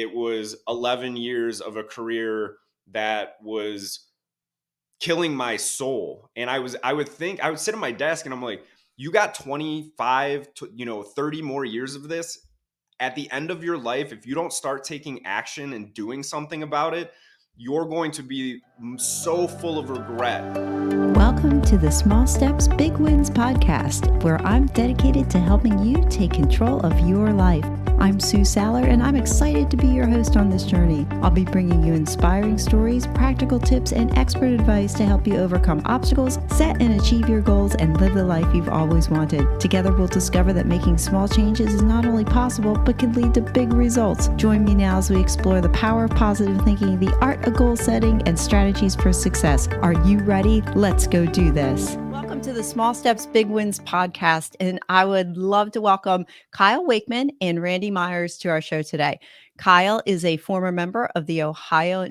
it was 11 years of a career that was killing my soul. And I would sit at my desk and I'm like, you got 25 to 30 more years of this. At the end of your life, if you don't start taking action and doing something about it, you're going to be so full of regret. Welcome to the Small Steps, Big Wins podcast, where I'm dedicated to helping you take control of your life. I'm Sue Saller, and I'm excited to be your host on this journey. I'll be bringing you inspiring stories, practical tips, and expert advice to help you overcome obstacles, set and achieve your goals, and live the life you've always wanted. Together, we'll discover that making small changes is not only possible, but can lead to big results. Join me now as we explore the power of positive thinking, the art of goal setting, and strategies for success. Are you ready? Let's go do this. Welcome to the Small Steps, Big Wins podcast, and I would love to welcome Kyle Wakeman and Randy Myers to our show today. Kyle is a former member of the Ohio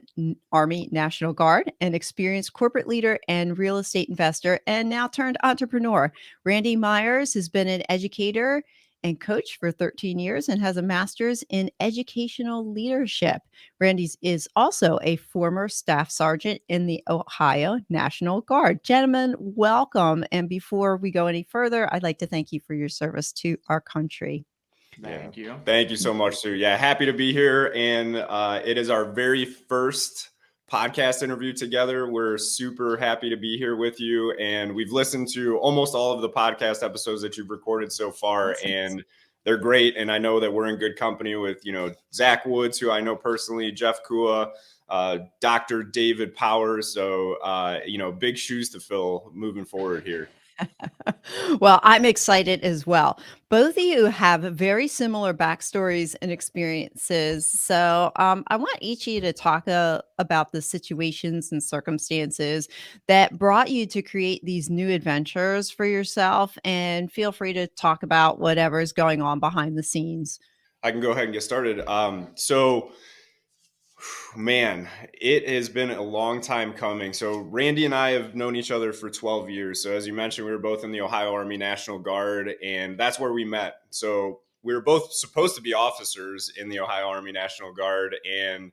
Army National Guard, an experienced corporate leader and real estate investor, and now turned entrepreneur. Randy Myers has been an educator and coach for 13 years and has a master's in educational leadership. Randy is also a former staff sergeant in the Ohio National Guard. Gentlemen, welcome. And before we go any further, I'd like to thank you for your service to our country. Thank you. Thank you so much, Sue. Yeah, happy to be here. And it is our very first podcast interview together. We're super happy to be here with you. And we've listened to almost all of the podcast episodes that you've recorded so far. And they're great. And I know that we're in good company with, Zach Woods, who I know personally, Jeff Kua, Dr. David Powers. So, big shoes to fill moving forward here. Well, I'm excited as well. Both of you have very similar backstories and experiences. So I want each of you to talk about the situations and circumstances that brought you to create these new adventures for yourself. And feel free to talk about whatever is going on behind the scenes. I can go ahead and get started. Man, it has been a long time coming. So Randy and I have known each other for 12 years. So as you mentioned, we were both in the Ohio Army National Guard, and that's where we met. So we were both supposed to be officers in the Ohio Army National Guard, and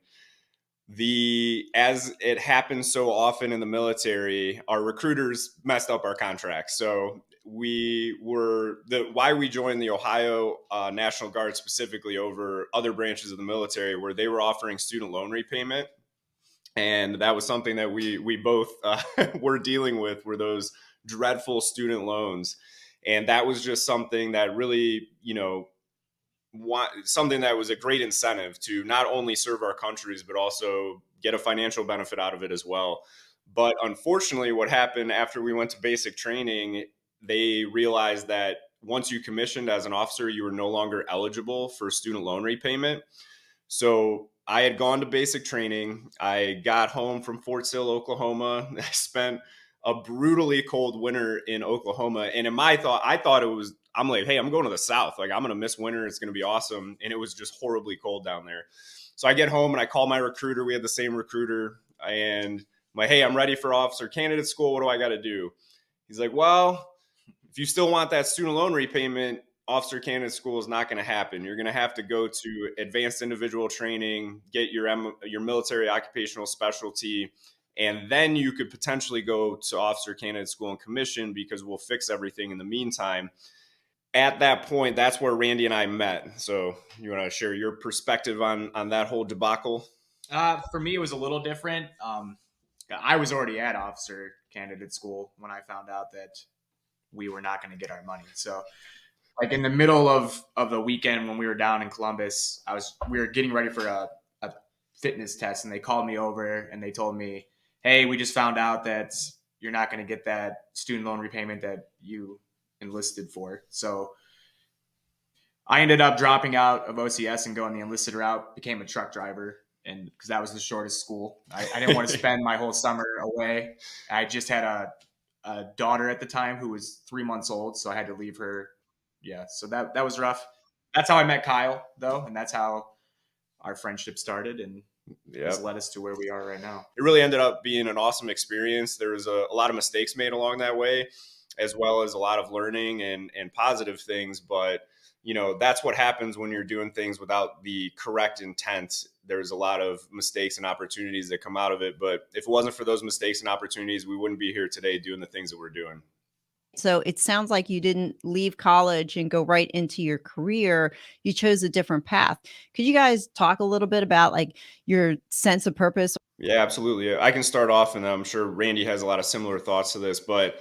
as it happens so often in the military, our recruiters messed up our contracts. So why we joined the Ohio National Guard specifically over other branches of the military, where they were offering student loan repayment. And that was something that we both were dealing with, were those dreadful student loans. And that was just something that really, something that was a great incentive to not only serve our countries, but also get a financial benefit out of it as well. But unfortunately, what happened after we went to basic training, they realized that once you commissioned as an officer, you were no longer eligible for student loan repayment. So I had gone to basic training. I got home from Fort Sill, Oklahoma. I spent a brutally cold winter in Oklahoma. And I thought I'm like, hey, I'm going to the South. Like, I'm going to miss winter. It's going to be awesome. And it was just horribly cold down there. So I get home and I call my recruiter. We had the same recruiter. And I'm like, hey, I'm ready for officer candidate school. What do I got to do? He's like, well, if you still want that student loan repayment, officer candidate school is not going to happen. You're going to have to go to advanced individual training, get your military occupational specialty, and then you could potentially go to officer candidate school and commission, because we'll fix everything in the meantime. At that point, that's where Randy and I met. So you want to share your perspective on that whole debacle? For me, it was a little different. I was already at officer candidate school when I found out that we were not going to get our money. So like in the middle of the weekend when we were down in Columbus, we were getting ready for a fitness test, and they called me over and they told me, hey, we just found out that you're not going to get that student loan repayment that you enlisted for. So I ended up dropping out of OCS and going the enlisted route, became a truck driver, and because that was the shortest school. I didn't want to spend my whole summer away. I just had a daughter at the time who was 3 months old, so I had to leave her. Yeah, so that was rough. That's how I met Kyle, though, and that's how our friendship started, and has led us to where we are right now. It really ended up being an awesome experience. There was a lot of mistakes made along that way, as well as a lot of learning and positive things. But that's what happens when you're doing things without the correct intent. There's a lot of mistakes and opportunities that come out of it. But if it wasn't for those mistakes and opportunities, we wouldn't be here today doing the things that we're doing. So it sounds like you didn't leave college and go right into your career. You chose a different path. Could you guys talk a little bit about like your sense of purpose? Yeah, absolutely. I can start off, and I'm sure Randy has a lot of similar thoughts to this. But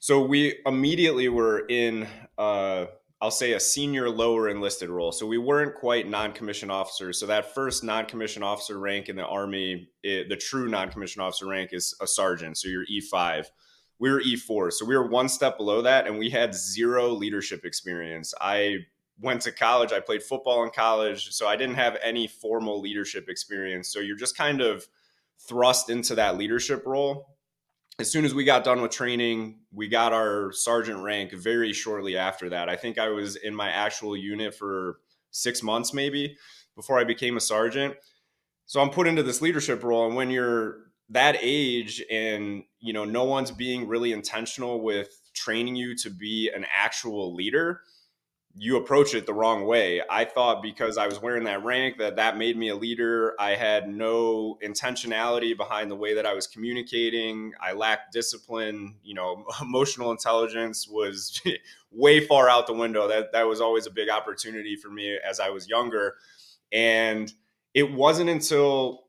so we immediately were in, I'll say, a senior lower enlisted role. So we weren't quite non-commissioned officers. So that first non-commissioned officer rank in the Army, the true non-commissioned officer rank is a sergeant. So you're E5. We were E4. So we were one step below that, and we had zero leadership experience. I went to college. I played football in college. So I didn't have any formal leadership experience. So you're just kind of thrust into that leadership role. As soon as we got done with training, we got our sergeant rank very shortly after that. I think I was in my actual unit for 6 months maybe before I became a sergeant. So I'm put into this leadership role. And when you're that age and, no one's being really intentional with training you to be an actual leader, you approach it the wrong way. I thought because I was wearing that rank that made me a leader. I had no intentionality behind the way that I was communicating. I lacked discipline. Emotional intelligence was way far out the window. That was always a big opportunity for me as I was younger. And it wasn't until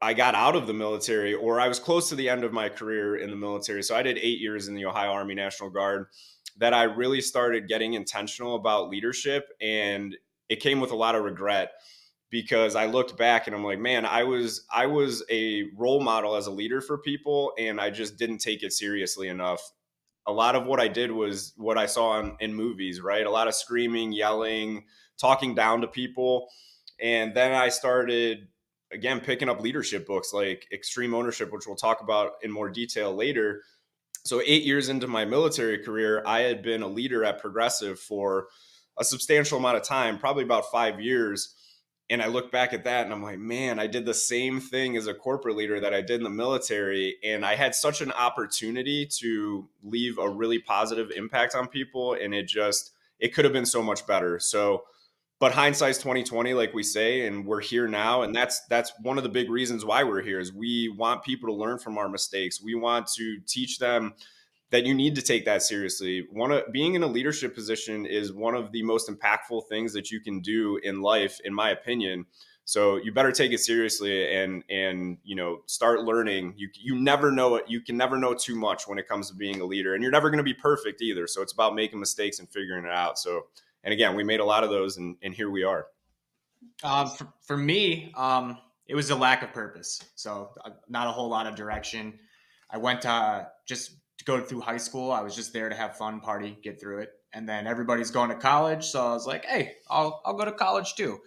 I got out of the military, or I was close to the end of my career in the military. So I did 8 years in the Ohio Army National Guard, that I really started getting intentional about leadership. And it came with a lot of regret, because I looked back and I'm like, man, I was a role model as a leader for people, and I just didn't take it seriously enough. A lot of what I did was what I saw in movies, right? A lot of screaming, yelling, talking down to people. And then I started, again, picking up leadership books like Extreme Ownership, which we'll talk about in more detail later. So 8 years into my military career, I had been a leader at Progressive for a substantial amount of time, probably about 5 years. And I look back at that and I'm like, man, I did the same thing as a corporate leader that I did in the military. And I had such an opportunity to leave a really positive impact on people. And it could have been so much better. So, but hindsight's 2020, like we say, and we're here now. And that's one of the big reasons why we're here, is we want people to learn from our mistakes. We want to teach them that you need to take that seriously. Being in a leadership position is one of the most impactful things that you can do in life, in my opinion. So you better take it seriously and start learning. You never know it. You can never know too much when it comes to being a leader, and you're never going to be perfect either. So it's about making mistakes and figuring it out. So, and again, we made a lot of those, and here we are. For me, it was a lack of purpose. So not a whole lot of direction. I went just to go through high school. I was just there to have fun, party, get through it. And then everybody's going to college. So I was like, hey, I'll go to college too.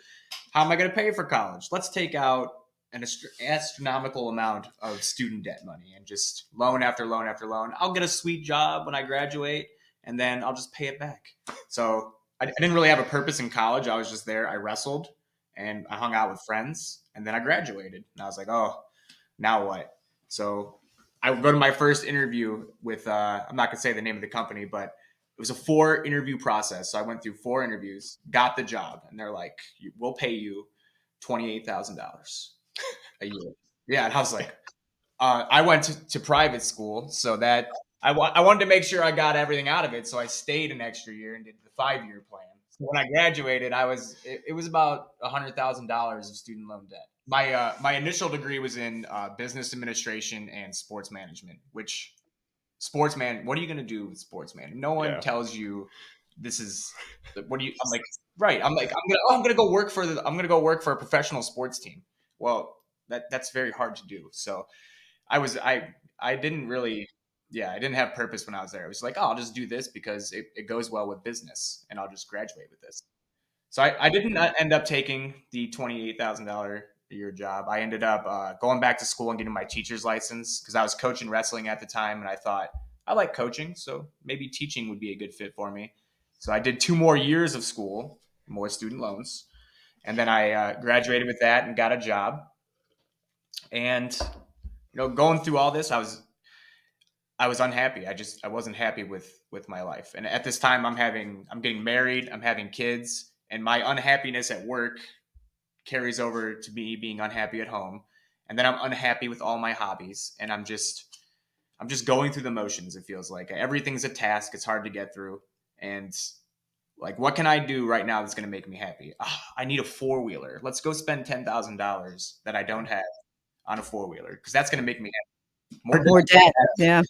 How am I going to pay for college? Let's take out an astronomical amount of student debt money and just loan after loan after loan. I'll get a sweet job when I graduate, and then I'll just pay it back. So I didn't really have a purpose in college. I was just there. I wrestled and I hung out with friends, and then I graduated. And I was like, oh, now what? So I would go to my first interview with, I'm not going to say the name of the company, but it was a 4 interview process. So I went through 4 interviews, got the job, and they're like, we'll pay you $28,000 a year. Yeah. And I was like, I went to private school, so that I wanted to make sure I got everything out of it. So I stayed an extra year and did the 5 year plan. So when I graduated, it was about $100,000 of student loan debt. My initial degree was in business administration and sports management. Which sportsman? What are you going to do with sportsman? No one Yeah. tells you this is what do you. I'm like, right. I'm gonna go work for a professional sports team. Well, that's very hard to do. So I didn't really, I didn't have purpose when I was there. It was like, oh, I'll just do this because it goes well with business, and I'll just graduate with this. So I did not end up taking the $28,000 a year job. I ended up going back to school and getting my teacher's license, because I was coaching wrestling at the time, and I thought I like coaching, so maybe teaching would be a good fit for me. So I did 2 more years of school, more student loans, and then I graduated with that and got a job. And going through all this, I was unhappy. I wasn't happy with my life. And at this time I'm getting married, I'm having kids, and my unhappiness at work carries over to me being unhappy at home. And then I'm unhappy with all my hobbies, and I'm just going through the motions. It feels like everything's a task. It's hard to get through. And like, what can I do right now that's going to make me happy? I need a four-wheeler. Let's go spend $10,000 that I don't have on a four-wheeler, because that's going to make me happy. More debt. More debt. Yeah.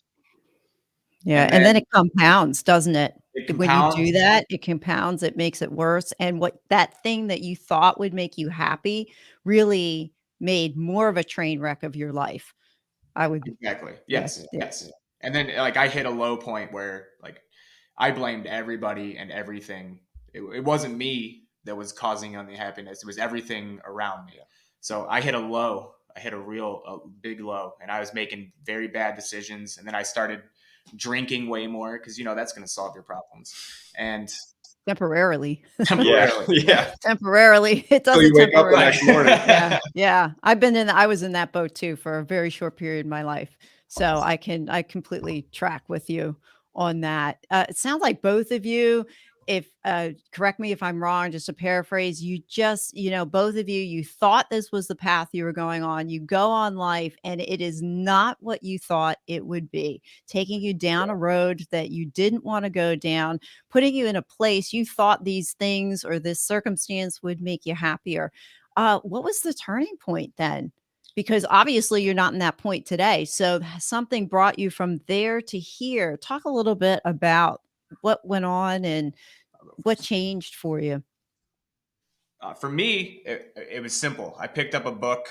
Yeah, And and then then it compounds, doesn't it? it When you do compounds. that, it compounds, it makes it worse, and what that thing that you thought would make you happy really made more of a train wreck of your life. I would Exactly. yeah, Yes. yeah. Yes. And then like I hit a low point where like I blamed everybody and everything. It wasn't me that was causing unhappiness. It was everything around me. So I hit a low. I hit a big low, and I was making very bad decisions. And then I started drinking way more, because that's going to solve your problems. And Temporarily. Yeah, temporarily, yeah. Temporarily. It So does you it wake up the temporarily. next morning. Yeah, yeah. I was in that boat too for a very short period in my life. So I completely track with you on that. It sounds like both of you, if correct me if I'm wrong, just to paraphrase, you just, both of you thought this was the path you were going on. You go on life and it is not what you thought it would be, taking you down a road that you didn't want to go down, putting you in a place you thought these things or this circumstance would make you happier. What was the turning point then? Because obviously you're not in that point today. So something brought you from there to here. Talk a little bit about what went on and what changed for you. For me, it was simple. I picked up a book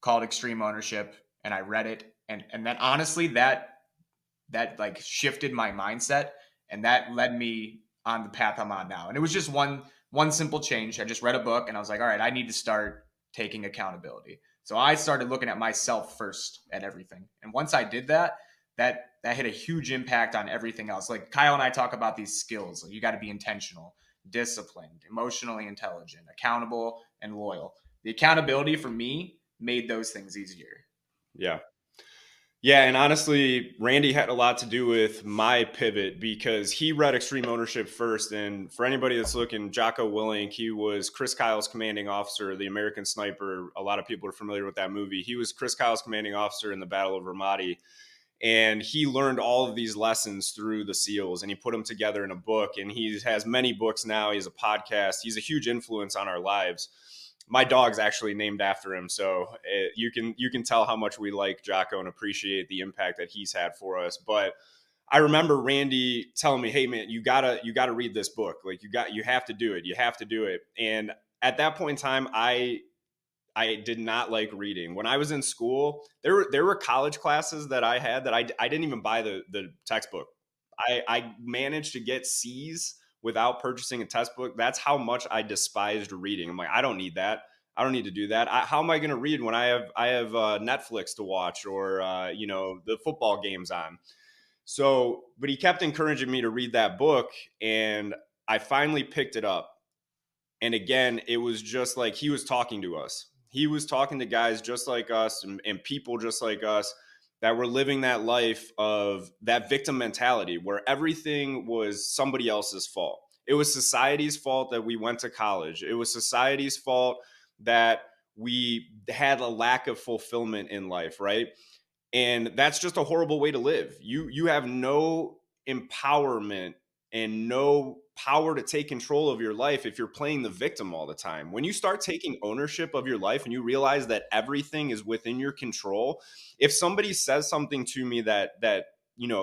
called Extreme Ownership, and I read it, and then honestly, that like shifted my mindset, and that led me on the path I'm on now. And it was just one simple change. I just read a book, and I was like, all right, I need to start taking accountability. So I started looking at myself first at everything, and once I did that, that had a huge impact on everything else. Like Kyle and I talk about these skills. Like, you got to be intentional, disciplined, emotionally intelligent, accountable, and loyal. The accountability for me made those things easier. Yeah. Yeah, and honestly, Randy had a lot to do with my pivot because he read Extreme Ownership first. And for anybody that's looking, Jocko Willink, he was Chris Kyle's commanding officer, the American Sniper. A lot of people are familiar with that movie. He was Chris Kyle's commanding officer in the Battle of Ramadi. And he learned all of these lessons through the SEALs, and he put them together in a book. And he has many books now. He has a podcast. He's a huge influence on our lives. My dog's actually named after him, so you can tell how much we like Jocko and appreciate the impact that he's had for us. But I remember Randy telling me, "Hey man, you gotta read this book. Like you have to do it. You have to do it." And at that point in time, I did not like reading. When I was in school, there were college classes that I had that I didn't even buy the textbook. I managed to get C's without purchasing a textbook. That's how much I despised reading. I'm like, I don't need that. I don't need to do that. How am I going to read when I have Netflix to watch or the football games on? So, but he kept encouraging me to read that book, and I finally picked it up. And again, it was just like he was talking to us. He was talking to guys just like us and people just like us that were living that life of that victim mentality where everything was somebody else's fault. It was society's fault that we went to college. It was society's fault that we had a lack of fulfillment in life, right? And that's just a horrible way to live. You have no empowerment and no power to take control of your life if you're playing the victim all the time. When you start taking ownership of your life and you realize that everything is within your control, if somebody says something to me that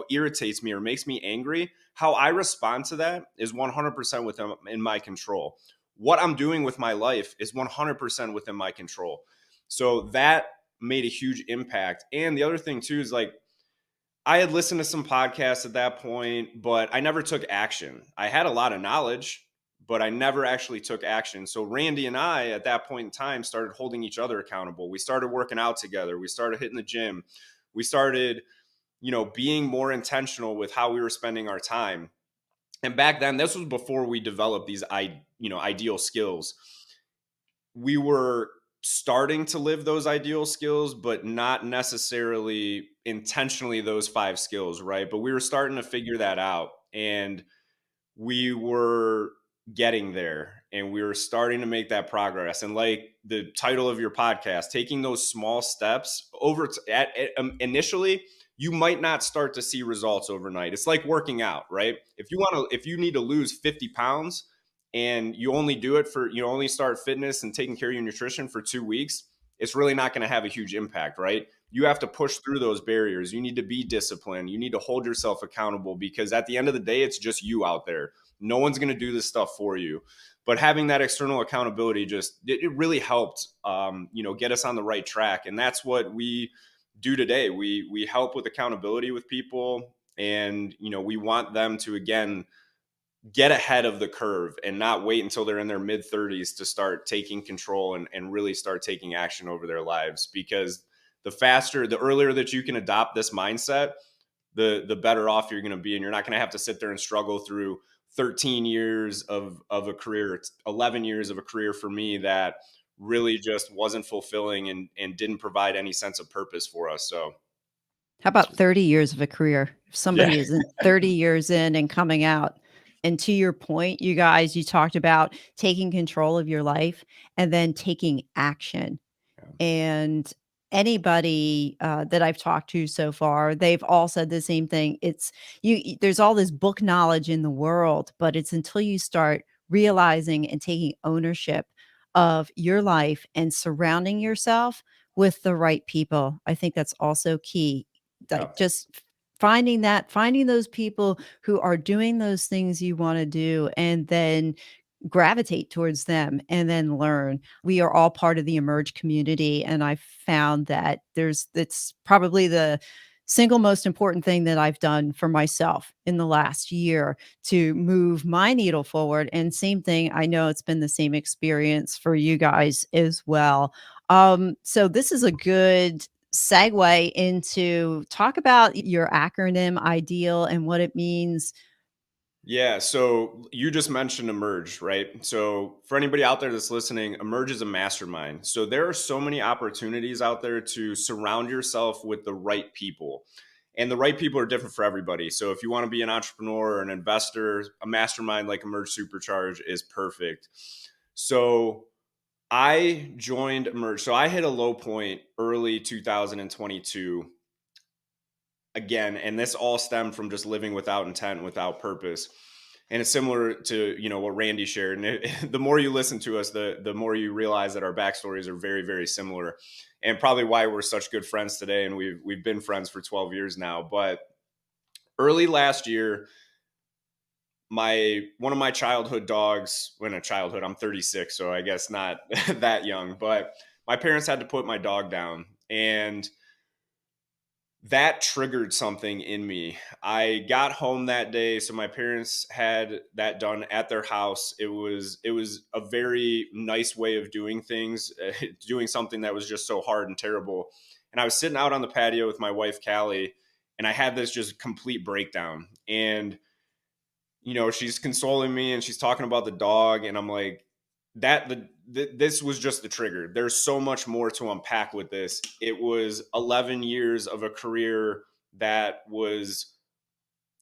irritates me or makes me angry, how I respond to that is 100% within in my control. What I'm doing with my life is 100% within my control. So that made a huge impact. And the other thing too is like I had listened to some podcasts at that point, but I never took action. I had a lot of knowledge, but I never actually took action. So Randy and I at that point in time started holding each other accountable. We started working out together. We started hitting the gym. We started, being more intentional with how we were spending our time. And back then, this was before we developed these ideal skills. We were starting to live those ideal skills, but not necessarily intentionally those 5 skills, right? But we were starting to figure that out. And we were getting there and we were starting to make that progress. And like the title of your podcast, taking those small steps initially, you might not start to see results overnight. It's like working out, right? If you need to lose 50 pounds and you only do it for, you only start fitness and taking care of your nutrition for 2 weeks, it's really not going to have a huge impact, right? You have to push through those barriers. You need to be disciplined. You need to hold yourself accountable, because at the end of the day, it's just you out there. No one's going to do this stuff for you. But having that external accountability it really helped, get us on the right track. And that's what we do today. We help with accountability with people, and we want them to, again, get ahead of the curve and not wait until they're in their mid 30s to start taking control and really start taking action over their lives. Because the earlier that you can adopt this mindset, the better off you're going to be. And you're not going to have to sit there and struggle through 13 years of a career. It's 11 years of a career for me that really just wasn't fulfilling and didn't provide any sense of purpose for us. So, How about 30 years of a career? If yeah, somebody isn't 30 years in and coming out, and to your point, you guys, you talked about taking control of your life and then taking action. And anybody, that I've talked to so far, they've all said the same thing. It's there's all this book knowledge in the world, but it's until you start realizing and taking ownership of your life and surrounding yourself with the right people. I think that's also key. yeah, Like, just finding those people who are doing those things you wanna do, and then gravitate towards them and then learn. We are all part of the Emerge community, and I found that it's probably the single most important thing that I've done for myself in the last year to move my needle forward. And same thing, I know it's been the same experience for you guys as well. So this is a good segue into talk about your acronym IDEAL and what it means. yeah. So you just mentioned Emerge, right? So for anybody out there that's listening, Emerge is a mastermind. So there are so many opportunities out there to surround yourself with the right people. And the right people are different for everybody. So if you want to be an entrepreneur or an investor, a mastermind like Emerge Supercharge is perfect. So I joined Emerge. So I hit a low point early 2022 again, and this all stemmed from just living without intent, without purpose. And it's similar to what Randy shared. And the more you listen to us, the more you realize that our backstories are very, very similar, and probably why we're such good friends today. And we've been friends for 12 years now. But early last year, one of my childhood dogs, when a childhood, I'm 36, so I guess not that young, but my parents had to put my dog down, and that triggered something in me. I got home that day, so my parents had that done at their house. It was a very nice way of doing things, doing something that was just so hard and terrible. And I was sitting out on the patio with my wife Callie, and I had this just complete breakdown. And she's consoling me and she's talking about the dog, and I'm like, this was just the trigger. There's so much more to unpack with this. It was 11 years of a career that was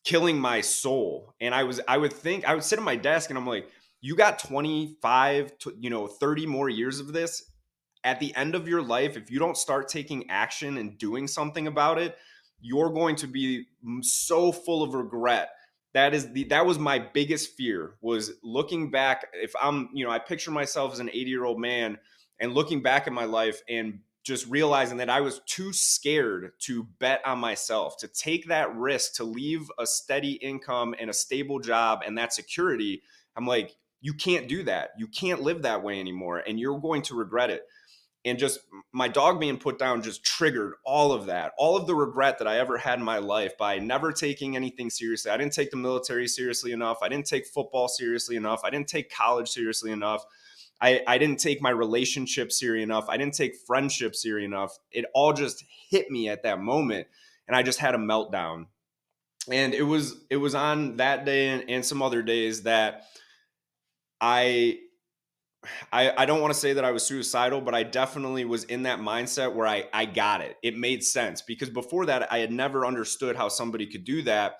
killing my soul. And I would sit at my desk and I'm like, you got 25 to 30 more years of this. At the end of your life, if you don't start taking action and doing something about it, you're going to be so full of regret. That was my biggest fear, was looking back. If I picture myself as an 80-year-old man and looking back at my life and just realizing that I was too scared to bet on myself, to take that risk, to leave a steady income and a stable job and that security. I'm like, you can't do that. You can't live that way anymore, and you're going to regret it. And just my dog being put down just triggered all of that, all of the regret that I ever had in my life by never taking anything seriously. I didn't take the military seriously enough. I didn't take football seriously enough. I didn't take college seriously enough. I didn't take my relationship serious enough. I didn't take friendship serious enough. It all just hit me at that moment, and I just had a meltdown. And it was on that day and some other days that I I don't want to say that I was suicidal, but I definitely was in that mindset where I got it. It made sense because before that I had never understood how somebody could do that.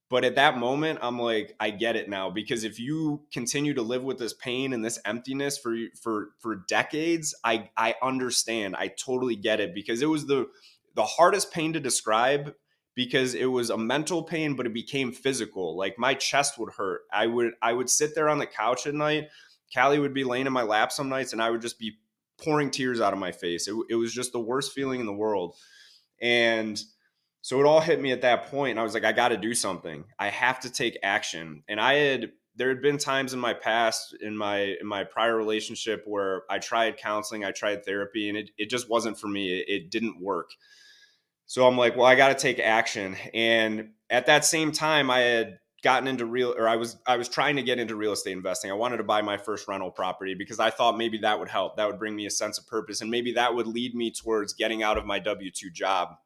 But at that moment, I'm like, I get it now, because if you continue to live with this pain and this emptiness for decades, I understand. I totally get it, because it was the hardest pain to describe, because it was a mental pain, but it became physical. Like my chest would hurt. I would sit there on the couch at night. Callie would be laying in my lap some nights, and I would just be pouring tears out of my face. It was just the worst feeling in the world. And so it all hit me at that point, and I was like, I got to do something. I have to take action. And there had been times in my past, in my prior relationship, where I tried counseling, I tried therapy, and it just wasn't for me. It didn't work. So I'm like, well, I got to take action. And at that same time, I had gotten into I was trying to get into real estate investing. I wanted to buy my first rental property because I thought maybe that would help. That would bring me a sense of purpose, and maybe that would lead me towards getting out of my W-2 job.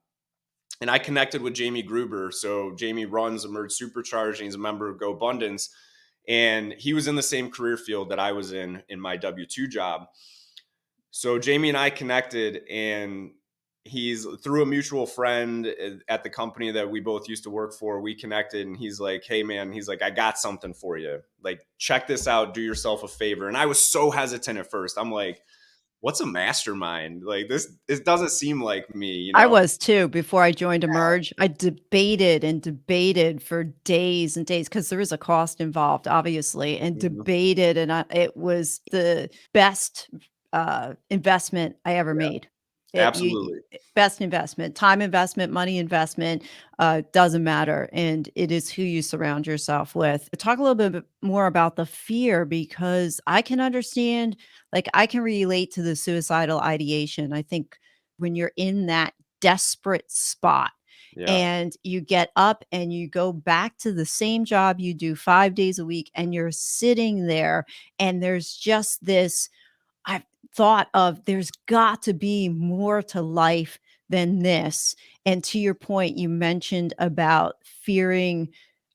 And I connected with Jamie Gruber. So Jamie runs Emerge Supercharged, and he's a member of Go Abundance. And he was in the same career field that I was in my W-2 job. So Jamie and I connected, and he's through a mutual friend at the company that we both used to work for. We connected, and he's like, hey man, he's like, I got something for you. Like, check this out, do yourself a favor. And I was so hesitant at first. I'm like, what's a mastermind? Like, this doesn't seem like me, you I know? was too before I joined Emerge. I debated and debated for days and days because there is a cost involved, obviously, and Mhm. debated, and it was the best investment I ever Yeah, made. absolutely. Best investment, time investment, money investment, doesn't matter, and it is who you surround yourself with. Talk a little bit more about the fear, because I can understand, like I can relate to the suicidal ideation. I think when you're in that desperate spot Yeah. and you get up and you go back to the same job you do 5 days a week, and you're sitting there, and there's just this, I've thought of, there's got to be more to life than this. And to your point, you mentioned about fearing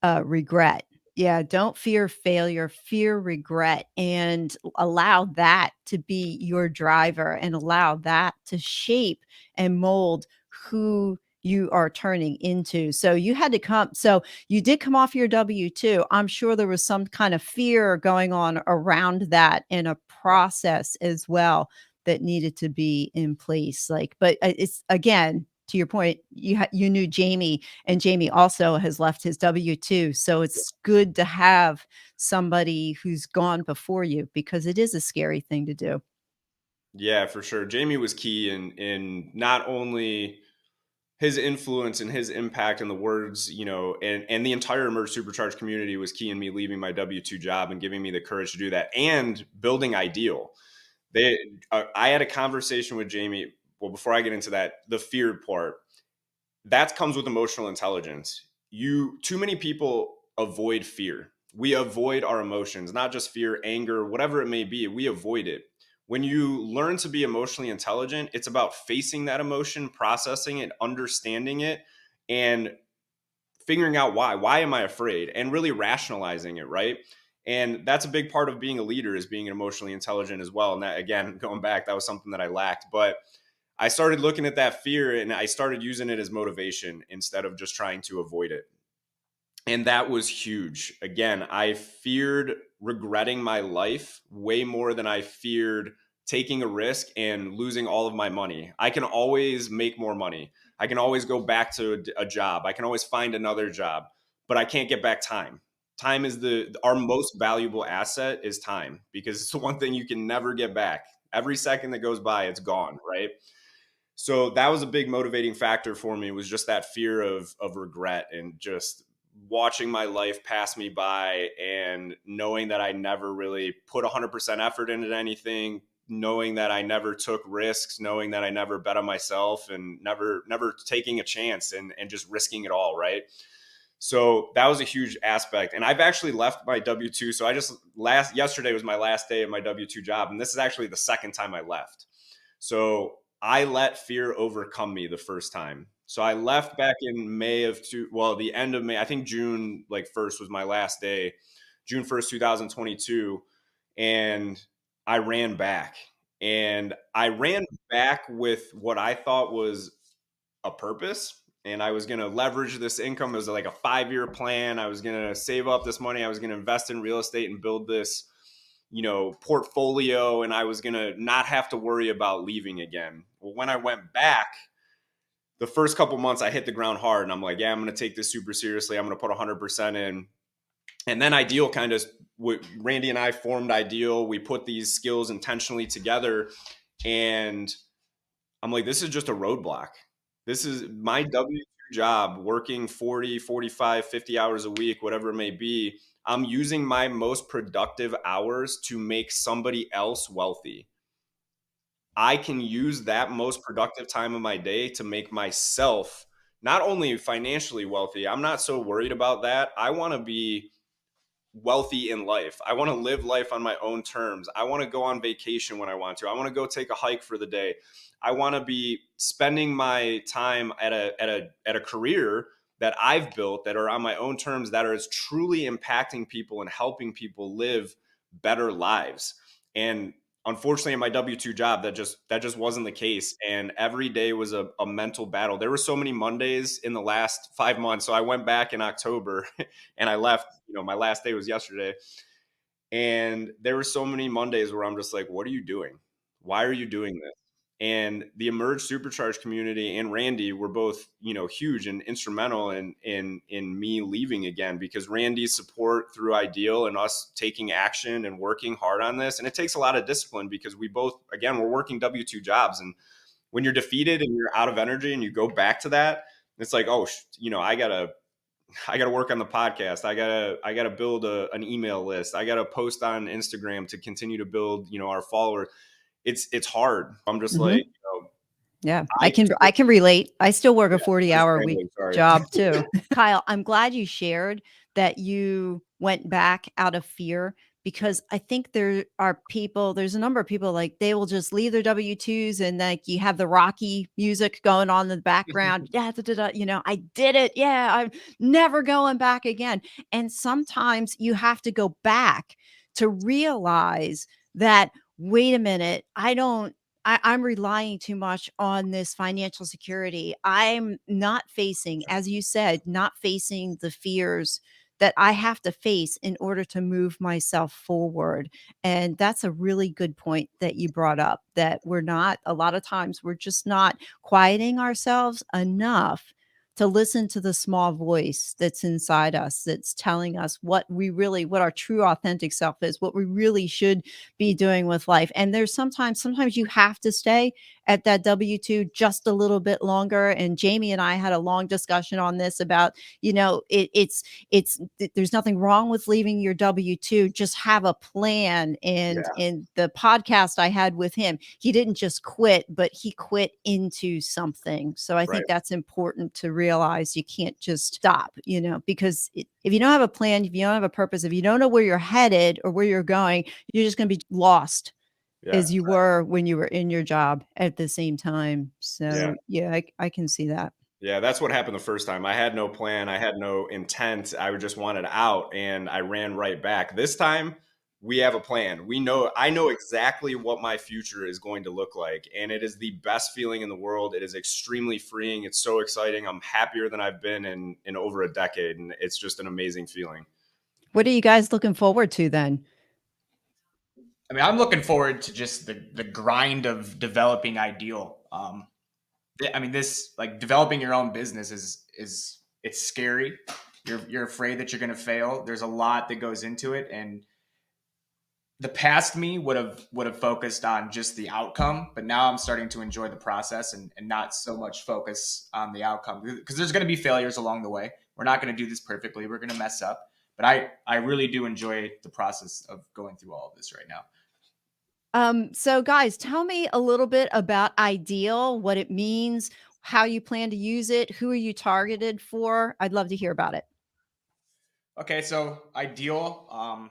regret. Yeah, don't fear failure, fear regret, and allow that to be your driver, and allow that to shape and mold who you are turning into. So you did come off your W-2. I'm sure there was some kind of fear going on around that, and a process as well that needed to be in place. Like, but it's, again, to your point, you knew Jamie, and Jamie also has left his W-2. So it's good to have somebody who's gone before you, because it is a scary thing to do. Yeah, for sure. Jamie was key in not only his influence and his impact and the words, and the entire Emerge Supercharged community was key in me leaving my W-2 job and giving me the courage to do that, and building Ideal. They I had a conversation with Jamie. Well, before I get into that, the fear part, that comes with emotional intelligence. Too many people avoid fear. We avoid our emotions, not just fear, anger, whatever it may be. We avoid it. When you learn to be emotionally intelligent, it's about facing that emotion, processing it, understanding it, and figuring out why. Why am I afraid? And really rationalizing it, right? And that's a big part of being a leader, is being emotionally intelligent as well. And that, again, going back, that was something that I lacked. But I started looking at that fear, and I started using it as motivation instead of just trying to avoid it. And that was huge. Again, I feared regretting my life way more than I feared taking a risk and losing all of my money. I can always make more money. I can always go back to a job. I can always find another job, but I can't get back time. Time is our most valuable asset, is time, because it's the one thing you can never get back. Every second that goes by, it's gone, right? So that was a big motivating factor for me, was just that fear of regret, and just watching my life pass me by, and knowing that I never really put 100% effort into anything, knowing that I never took risks, knowing that I never bet on myself, and never taking a chance, and just risking it all, right? So that was a huge aspect. And I've actually left my W-2. So yesterday was my last day of my W-2 job, and this is actually the second time I left. So I let fear overcome me the first time. So I left back in the end of May. I think June like 1st was my last day, June 1st, 2022. And I ran back. And I ran back with what I thought was a purpose. And I was going to leverage this income. It was like a 5-year plan. I was going to save up this money. I was going to invest in real estate and build this, portfolio. And I was going to not have to worry about leaving again. Well, when I went back, the first couple months I hit the ground hard and I'm like, yeah, I'm going to take this super seriously. I'm going to put 100% in. And then Ideal Randy and I formed Ideal. We put these skills intentionally together. And I'm like, this is just a roadblock. This is my W-2 job, working 40, 45, 50 hours a week, whatever it may be. I'm using my most productive hours to make somebody else wealthy. I can use that most productive time of my day to make myself not only financially wealthy. I'm not so worried about that. I want to be wealthy in life. I want to live life on my own terms. I want to go on vacation when I want to. I want to go take a hike for the day. I want to be spending my time at a career that I've built that are on my own terms, that are truly impacting people and helping people live better lives. And unfortunately, in my W-2 job, that just wasn't the case. And every day was a mental battle. There were so many Mondays in the last 5 months. So I went back in October and I left. My last day was yesterday. And there were so many Mondays where I'm just like, what are you doing? Why are you doing this? And the Emerge Supercharge community and Randy were both, huge and instrumental in me leaving again, because Randy's support through Ideal and us taking action and working hard on this. And it takes a lot of discipline because we both, again, we're working W-2 jobs. And when you're defeated and you're out of energy and you go back to that, it's like, oh, I gotta work on the podcast. I gotta build an email list. I gotta post on Instagram to continue to build, our followers. It's hard. I'm just Mm-hmm. like, Yeah, I I can relate. I still work a yeah, I 40-hour week strangled, sorry. job too. Kyle, I'm glad you shared that you went back out of fear, because I think there's a number of people, like, they will just leave their W-2s and, like, you have the Rocky music going on in the background. Yeah, da, da, da, I did it. Yeah, I'm never going back again. And sometimes you have to go back to realize that, wait a minute, I'm relying too much on this financial security. I'm not facing, as you said, not facing the fears that I have to face in order to move myself forward. And that's a really good point that you brought up, that a lot of times we're just not quieting ourselves enough to listen to the small voice that's inside us, that's telling us what our true authentic self is, what we really should be doing with life. And there's sometimes you have to stay at that W-2 just a little bit longer. And Jamie and I had a long discussion on this about, there's nothing wrong with leaving your W-2, just have a plan. And Yeah, in the podcast I had with him, he didn't just quit, but he quit into something. So I right. think that's important to realize. You can't just stop, because if you don't have a plan, if you don't have a purpose, if you don't know where you're headed or where you're going, you're just going to be lost Yeah, as you were when you were in your job at the same time. yeah. So yeah, I can see that. Yeah, that's what happened the first time. I had no plan. I had no intent. I just wanted out and I ran right back. This time, we have a plan. I know exactly what my future is going to look like. And it is the best feeling in the world. It is extremely freeing. It's so exciting. I'm happier than I've been in over a decade. And it's just an amazing feeling. What are you guys looking forward to then? I mean, I'm looking forward to just the grind of developing Ideal. I mean, this, like, developing your own business is it's scary. You're afraid that you're going to fail. There's a lot that goes into it, and the past me would have focused on just the outcome, but now I'm starting to enjoy the process and not so much focus on the outcome, because there's going to be failures along the way. We're not going to do this perfectly. We're going to mess up, but I really do enjoy the process of going through all of this right now. So guys, tell me a little bit about Ideal, what it means, how you plan to use it, who are you targeted for? I'd love to hear about it. Okay, so Ideal,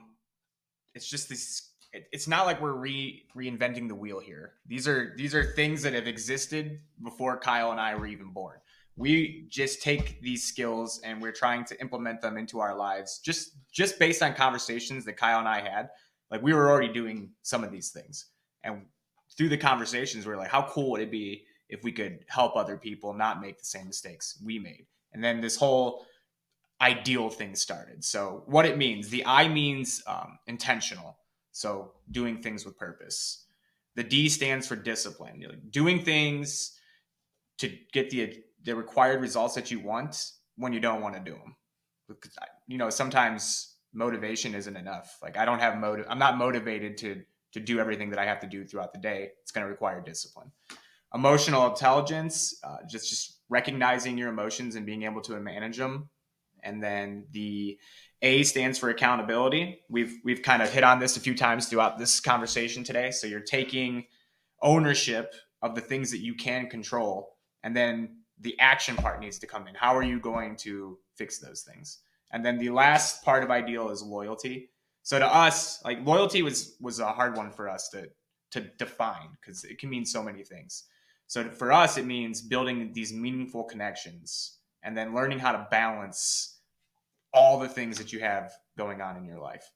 it's just this. It's not like we're reinventing the wheel here. These are things that have existed before Kyle and I were even born. We just take these skills and we're trying to implement them into our lives, just based on conversations that Kyle and I had. Like we were already doing some of these things. And through the conversations, we were like, how cool would it be if we could help other people not make the same mistakes we made? And then this whole ideal thing started. So what it means, the I means intentional. So doing things with purpose. The D stands for discipline. You're like doing things to get the required results that you want when you don't want to do them. Because, sometimes motivation isn't enough. Like I don't have motive. I'm not motivated to do everything that I have to do throughout the day. It's going to require discipline. Emotional intelligence, just recognizing your emotions and being able to manage them. And then the A stands for accountability. We've kind of hit on this a few times throughout this conversation today. So you're taking ownership of the things that you can control, and then the action part needs to come in. How are you going to fix those things? And then the last part of ideal is loyalty. So to us, like loyalty was a hard one for us to define because it can mean so many things. So for us, it means building these meaningful connections and then learning how to balance all the things that you have going on in your life.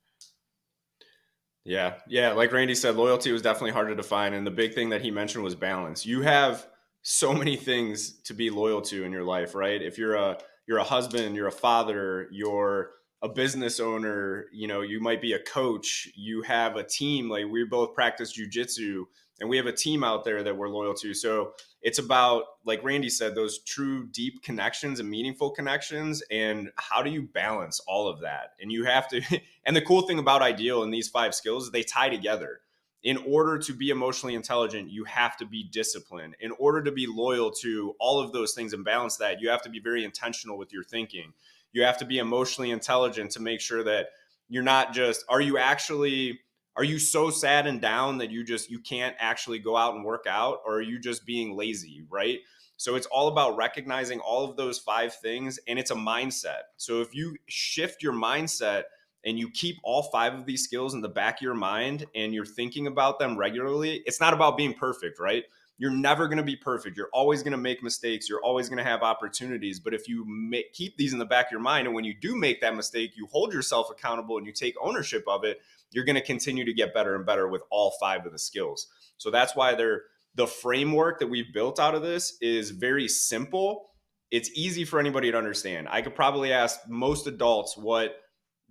Yeah. Yeah. Like Randy said, loyalty was definitely hard to define. And the big thing that he mentioned was balance. You have so many things to be loyal to in your life, right? If you're a husband, you're a father, you're a business owner, you might be a coach, you have a team, like we both practice jujitsu and we have a team out there that we're loyal to. So it's about, like Randy said, those true deep connections and meaningful connections. And how do you balance all of that? And you have to, and the cool thing about ideal and these 5 skills is they tie together. In order to be emotionally intelligent, you have to be disciplined. In order to be loyal to all of those things and balance that, you have to be very intentional with your thinking. You have to be emotionally intelligent to make sure that you're not just, are you so sad and down that you can't actually go out and work out, or are you just being lazy, right? So it's all about recognizing all of those 5 things, and it's a mindset. So if you shift your mindset and you keep all 5 of these skills in the back of your mind and you're thinking about them regularly, it's not about being perfect, right? You're never going to be perfect. You're always going to make mistakes. You're always going to have opportunities. But if you keep these in the back of your mind, and when you do make that mistake, you hold yourself accountable and you take ownership of it, you're going to continue to get better and better with all 5 of the skills. So that's why the framework that we've built out of this is very simple. It's easy for anybody to understand. I could probably ask most adults what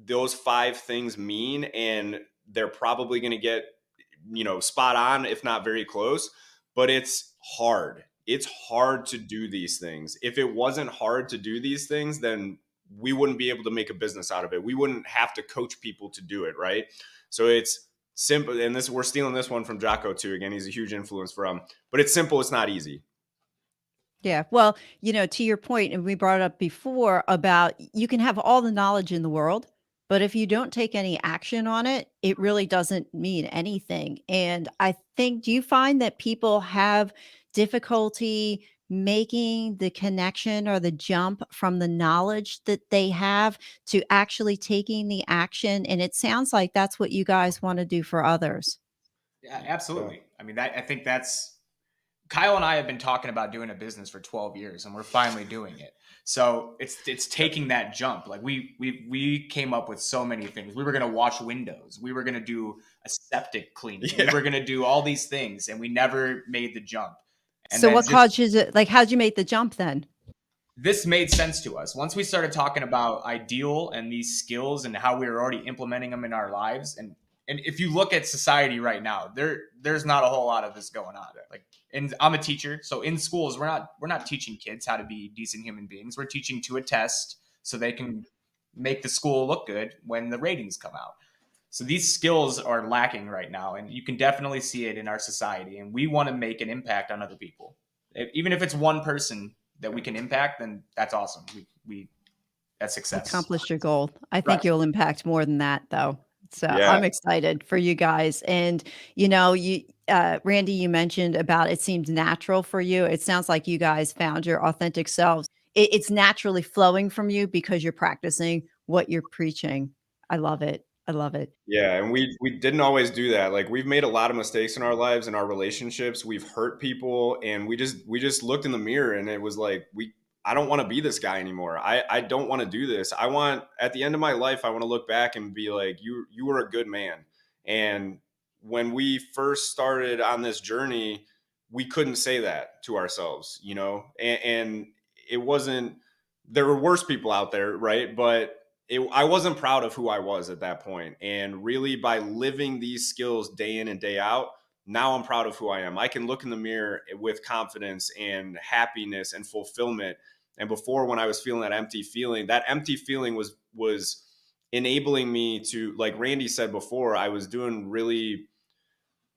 those 5 things mean, and they're probably going to get, spot on, if not very close. But it's hard. It's hard to do these things. If it wasn't hard to do these things, then we wouldn't be able to make a business out of it. We wouldn't have to coach people to do it, right? So it's simple. And we're stealing this one from Jocko too. Again, he's a huge influence for him. But it's simple. It's not easy. Yeah. Well, to your point, and we brought it up before about you can have all the knowledge in the world, but if you don't take any action on it, it really doesn't mean anything. And I think, do you find that people have difficulty making the connection or the jump from the knowledge that they have to actually taking the action? And it sounds like that's what you guys want to do for others. Yeah, absolutely. I mean, I think that's Kyle and I have been talking about doing a business for 12 years, and we're finally doing it. So it's taking that jump. Like we came up with so many things. We were going to wash windows. We were going to do a septic cleaning. Yeah. We were going to do all these things, and we never made the jump. And So then what just caused you to, like, how'd you make the jump then? this made sense to us once we started talking about ideal and these skills and how we were already implementing them in our lives. And if you look at society right now, there's not a whole lot of this going on. Like, and I'm a teacher, so in schools we're not teaching kids how to be decent human beings. We're teaching to a test so they can make the school look good when the ratings come out. So these skills are lacking right now, and you can definitely see it in our society. And we want to make an impact on other people, even if it's one person that we can impact, then that's awesome. We that's success. Accomplish your goal. I Right. think you'll impact more than that, though. So Yeah. I'm excited for you guys. And Randy, you mentioned about it seems natural for you. It sounds like you guys found your authentic selves. It's naturally flowing from you because you're practicing what you're preaching. I love it. I love it. Yeah, and we didn't always do that. Like we've made a lot of mistakes in our lives and our relationships. We've hurt people, and we just looked in the mirror and it was like I don't want to be this guy anymore. I don't want to do this. At the end of my life, I want to look back and be like, you were a good man. And when we first started on this journey, we couldn't say that to ourselves, and it wasn't, there were worse people out there, right? But I wasn't proud of who I was at that point. And really, by living these skills day in and day out, now I'm proud of who I am. I can look in the mirror with confidence and happiness and fulfillment. And before, when I was feeling that empty feeling was enabling me to, like Randy said before, I was doing really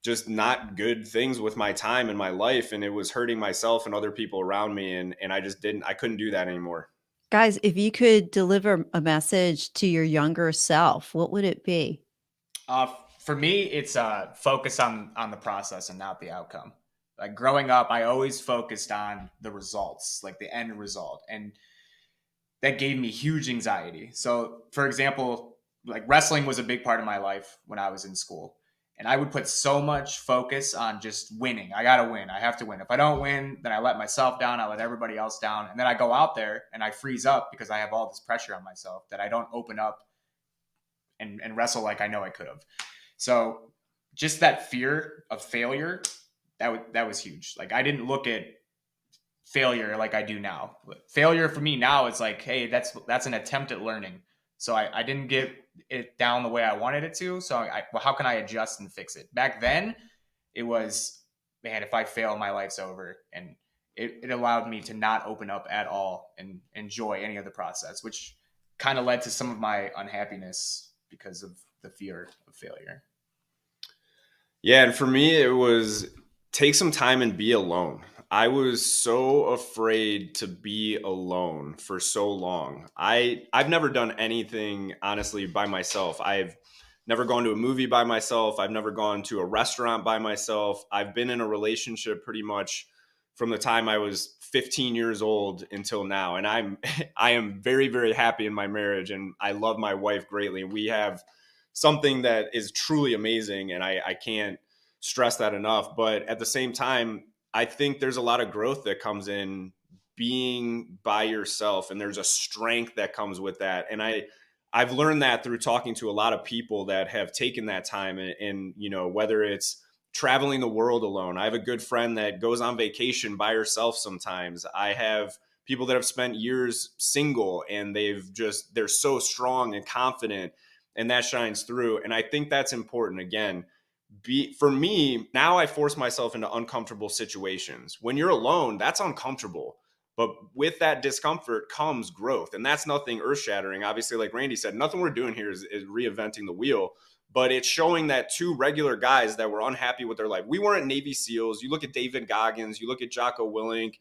just not good things with my time and my life, and it was hurting myself and other people around me, and I couldn't do that anymore. Guys, if you could deliver a message to your younger self, what would it be? For me, it's focus on the process and not the outcome. Like growing up, I always focused on the results, like the end result, and that gave me huge anxiety. So, for example, like wrestling was a big part of my life when I was in school. And I would put so much focus on just winning. I got to win. I have to win. If I don't win, then I let myself down. I let everybody else down. And then I go out there and I freeze up because I have all this pressure on myself that I don't open up and wrestle like I know I could have. So just that fear of failure, that was huge. Like I didn't look at failure like I do now. Failure for me now is like, hey, that's an attempt at learning. So I didn't get it down the way I wanted it to. So well, how can I adjust and fix it? Back then, it was, man, if I fail, my life's over. And it allowed me to not open up at all and enjoy any of the process, which kind of led to some of my unhappiness because of the fear of failure. Yeah, and for me, it was take some time and be alone. I was so afraid to be alone for so long. I've never done anything honestly by myself. I've never gone to a movie by myself. I've never gone to a restaurant by myself. I've been in a relationship pretty much from the time I was 15 years old until now, and I am very very happy in my marriage, and I love my wife greatly. We have something that is truly amazing, and I can't stress that enough. But at the same time, I think there's a lot of growth that comes in being by yourself, and there's a strength that comes with that. And I've learned that through talking to a lot of people that have taken that time, and whether it's traveling the world alone. I have a good friend that goes on vacation by herself sometimes. I have people that have spent years single, and they're so strong and confident, and that shines through. And I think that's important. Again, for me now, I force myself into uncomfortable situations. When you're alone, that's uncomfortable, but with that discomfort comes growth, and that's nothing earth shattering. Obviously, like Randy said, nothing we're doing here is reinventing the wheel, but it's showing that two regular guys that were unhappy with their life. We weren't Navy SEALs. You look at David Goggins, you look at Jocko Willink,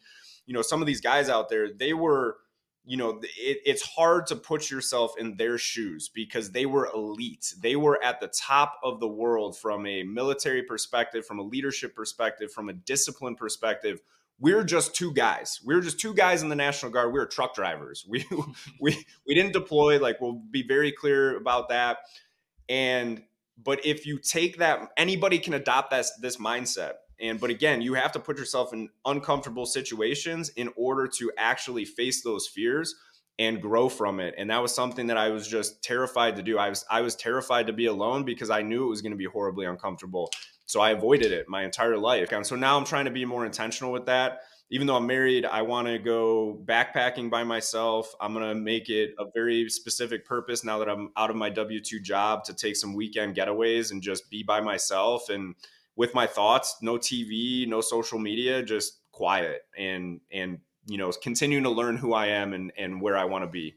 some of these guys out there, they were, it's hard to put yourself in their shoes because they were elite. They were at the top of the world from a military perspective, from a leadership perspective, from a discipline perspective. We're just two guys. We're just two guys in the National Guard. We're truck drivers. We didn't deploy. Like, we'll be very clear about that. And but if you take that, anybody can adopt this mindset. But again, you have to put yourself in uncomfortable situations in order to actually face those fears and grow from it. And that was something that I was just terrified to do. I was terrified to be alone because I knew it was going to be horribly uncomfortable. So I avoided it my entire life. And so now I'm trying to be more intentional with that. Even though I'm married, I want to go backpacking by myself. I'm going to make it a very specific purpose now that I'm out of my W-2 job, to take some weekend getaways and just be by myself and with my thoughts. No TV, no social media, just quiet, and continuing to learn who I am and where I want to be.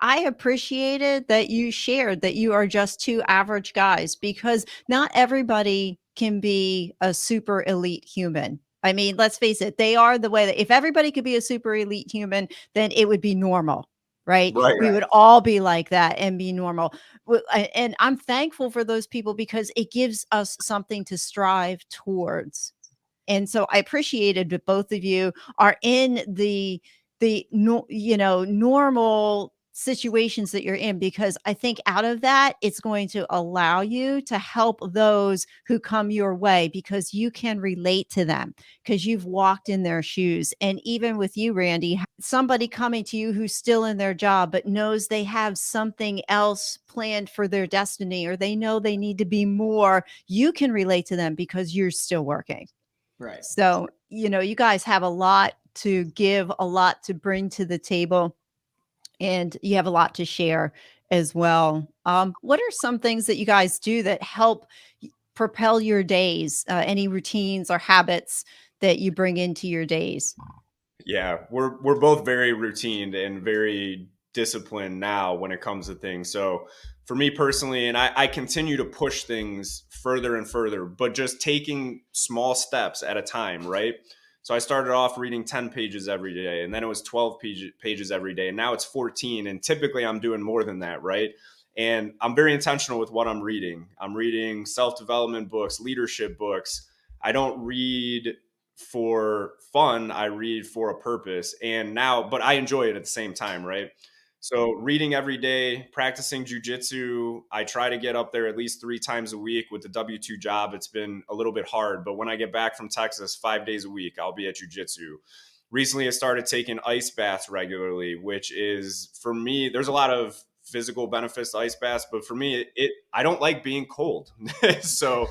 I appreciated that you shared that you are just two average guys, because not everybody can be a super elite human. I mean, let's face it, they are the way that if everybody could be a super elite human, then it would be normal, right? Right. We would all be like that and be normal. And I'm thankful for those people because it gives us something to strive towards. And so I appreciated that both of you are in the normal situations that you're in, because I think out of that, it's going to allow you to help those who come your way because you can relate to them because you've walked in their shoes. And even with you, Randy, somebody coming to you who's still in their job but knows they have something else planned for their destiny, or they know they need to be more, you can relate to them because you're still working. Right. So, you guys have a lot to give, a lot to bring to the table, and you have a lot to share as well. What are some things that you guys do that help propel your days? Any routines or habits that you bring into your days? Yeah, we're both very routine and very disciplined now when it comes to things. So for me personally, and I continue to push things further and further, but just taking small steps at a time, right? So I started off reading 10 pages every day, and then it was 12 pages every day, and now it's 14. And typically I'm doing more than that, right? And I'm very intentional with what I'm reading. I'm reading self development books, leadership books. I don't read for fun, I read for a purpose. And now, but I enjoy it at the same time, right? So reading every day, practicing jujitsu. I try to get up there at least 3 times a week. With the W-2 job, it's been a little bit hard. But when I get back from Texas, 5 days a week, I'll be at jujitsu. Recently, I started taking ice baths regularly, which is for me, there's a lot of physical benefits to ice baths, but for me, I don't like being cold. So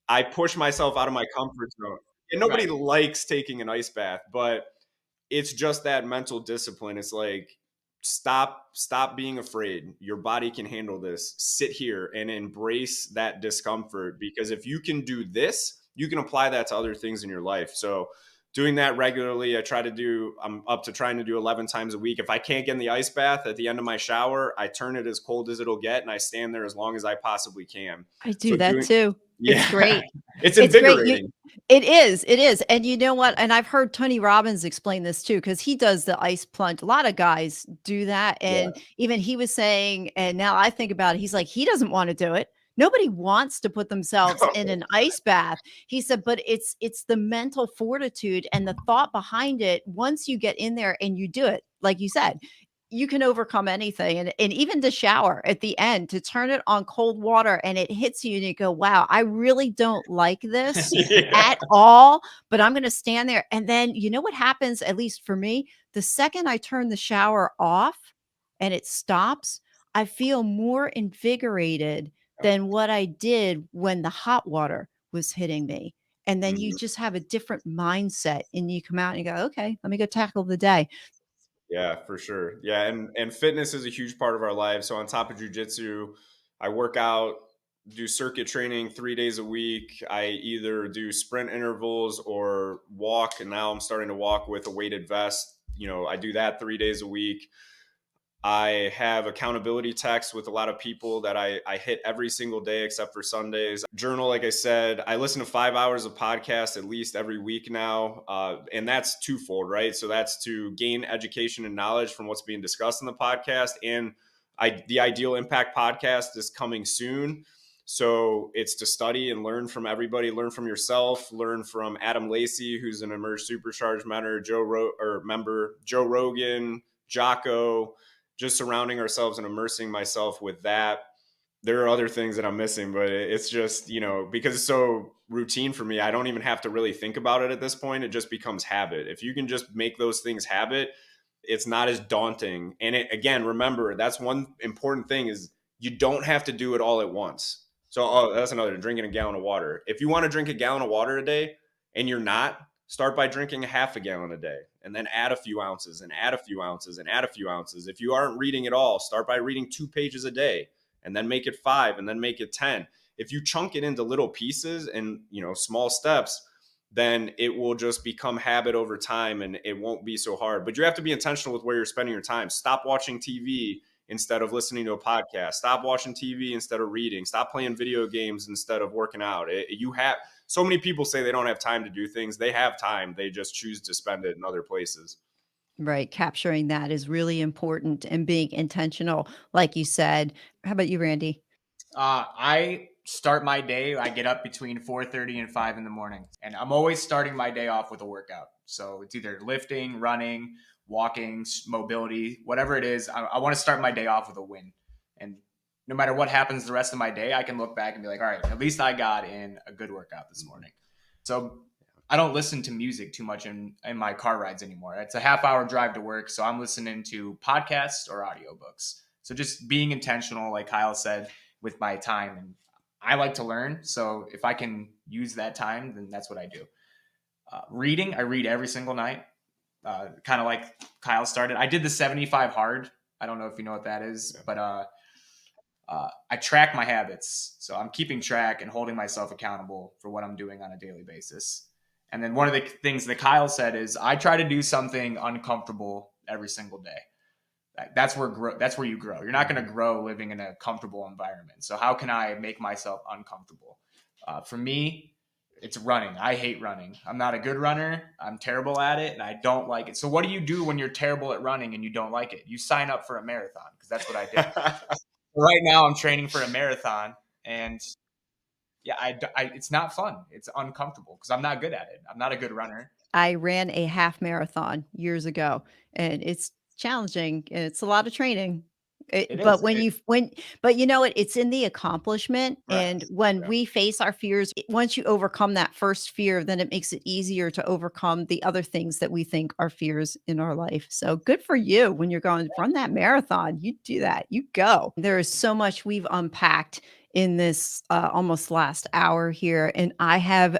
I push myself out of my comfort zone. And nobody Right. likes taking an ice bath, but it's just that mental discipline. It's like stop being afraid. Your body can handle this. Sit here and embrace that discomfort, because if you can do this, you can apply that to other things in your life. So doing that regularly, I'm up to trying to do 11 times a week. If I can't get in the ice bath at the end of my shower, I turn it as cold as it'll get and I stand there as long as I possibly can. I do So that doing too. It's yeah, great. it's It's great. You invigorating. it is, and you know what? And I've heard Tony Robbins explain this too, because he does the ice plunge. A lot of guys do that, Yeah. and even he was saying, and now I think about it, he's like, he doesn't want to do it. Nobody wants to put themselves in an ice bath. He said, but it's the mental fortitude and the thought behind it. Once you get in there and you do it, like you said, you can overcome anything. And even the shower at the end, to turn it on cold water and it hits you and you go, wow, I really don't like this Yeah. at all, but I'm going to stand there. And then you know what happens, at least for me, the second I turn the shower off and it stops, I feel more invigorated than what I did when the hot water was hitting me. And then you Mhm. just have a different mindset and you come out and you go, okay, let me go tackle the day. Yeah, for sure. Yeah, and fitness is a huge part of our lives. So on top of jujitsu, I work out, do circuit training 3 days a week. I either do sprint intervals or walk, and now I'm starting to walk with a weighted vest. I do that 3 days a week. I have accountability texts with a lot of people that I hit every single day except for Sundays. Journal, like I said, I listen to 5 hours of podcast at least every week now. And that's twofold, right? So that's to gain education and knowledge from what's being discussed in the podcast. And the Ideal Impact podcast is coming soon. So it's to study and learn from everybody, learn from yourself, learn from Adam Lacey, who's an Emerge Supercharged member, Joe Rogan, Jocko, just surrounding ourselves and immersing myself with that. There are other things that I'm missing, but it's just, because it's so routine for me, I don't even have to really think about it at this point. It just becomes habit. If you can just make those things habit, it's not as daunting. And again, remember, that's one important thing is you don't have to do it all at once. So that's another, drinking a gallon of water. If you want to drink a gallon of water a day and you're not, start by drinking a half a gallon a day and then add a few ounces and add a few ounces and add a few ounces. If you aren't reading at all, start by reading 2 pages a day and then make it 5 and then make it 10. If you chunk it into little pieces and, small steps, then it will just become habit over time and it won't be so hard. But you have to be intentional with where you're spending your time. Stop watching TV instead of listening to a podcast. Stop watching TV instead of reading. Stop playing video games instead of working out. You have so many people say they don't have time to do things. They have time. They just choose to spend it in other places. Right. Capturing that is really important and being intentional, like you said. How about you, Randy? start my day, I get up between 4:30 and 5 in the morning, and I'm always starting my day off with a workout. So it's either lifting, running, walking, mobility, whatever it is. I want to start my day off with a win. And no matter what happens the rest of my day, I can look back and be like, all right, at least I got in a good workout this morning. So I don't listen to music too much in my car rides anymore. It's a half-hour drive to work, so I'm listening to podcasts or audiobooks. So just being intentional, like Kyle said, with my time. And I like to learn, so if I can use that time, then that's what I do. Reading, I read every single night. Kind of like Kyle started. I did the 75 hard. I don't know if you know what that is, but I track my habits. So I'm keeping track and holding myself accountable for what I'm doing on a daily basis. And then one of the things that Kyle said is I try to do something uncomfortable every single day. That's where you grow. You're not going to grow living in a comfortable environment. So how can I make myself uncomfortable? For me, it's running. I hate running. I'm not a good runner. I'm terrible at it, and I don't like it. So what do you do when you're terrible at running and you don't like it? You sign up for a marathon, because that's what I did. Right now, I'm training for a marathon, and yeah, it's not fun. It's uncomfortable because I'm not good at it. I'm not a good runner. I ran a half marathon years ago, and it's challenging. It's a lot of training. It But is. but you know what? It's in the accomplishment. Right. And when Yeah. we face our fears, once you overcome that first fear, then it makes it easier to overcome the other things that we think are fears in our life. So good for you when you're going to run that marathon. You do that. You go. There is so much we've unpacked in this almost last hour here, and I've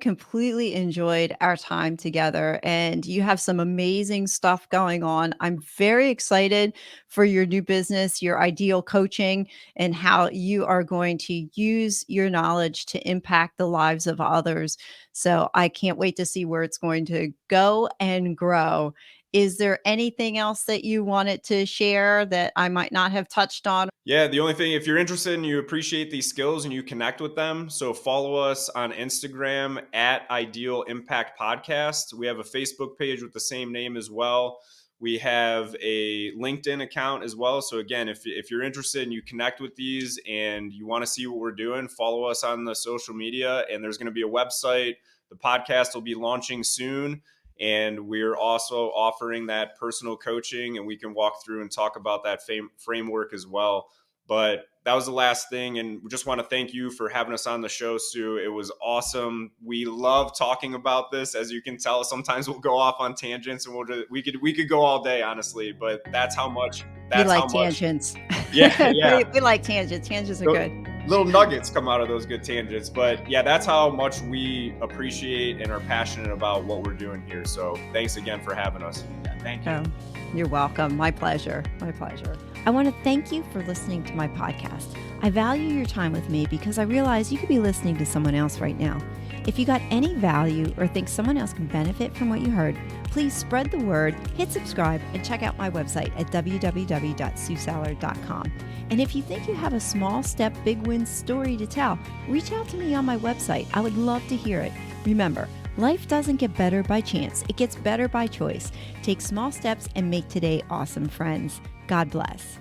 completely enjoyed our time together, and you have some amazing stuff going on. I'm very excited for your new business, your ideal coaching, and how you are going to use your knowledge to impact the lives of others. So I can't wait to see where it's going to go and grow. Is there anything else that you wanted to share that I might not have touched on? Yeah, the only thing, if you're interested and you appreciate these skills and you connect with them, so follow us on Instagram at Ideal Impact Podcast. We have a Facebook page with the same name as well. We have a LinkedIn account as well. So again, if you're interested and you connect with these and you want to see what we're doing, follow us on the social media. And there's going to be a website. The podcast will be launching soon. And we're also offering that personal coaching, and we can walk through and talk about that framework as well. But that was the last thing. And we just want to thank you for having us on the show, Sue. It was awesome. We love talking about this. As you can tell, sometimes we'll go off on tangents, and we could go all day, honestly, but that's how much. We like tangents. Yeah. We like tangents. Tangents are good. Little nuggets come out of those good tangents. But yeah, that's how much we appreciate and are passionate about what we're doing here. So thanks again for having us. Yeah, thank you. Oh, you're welcome. My pleasure. My pleasure. I want to thank you for listening to my podcast. I value your time with me because I realize you could be listening to someone else right now. If you got any value or think someone else can benefit from what you heard, please spread the word, hit subscribe, and check out my website at www.suesaller.com. And if you think you have a small step, big win story to tell, reach out to me on my website. I would love to hear it. Remember, life doesn't get better by chance. It gets better by choice. Take small steps and make today awesome, friends. God bless.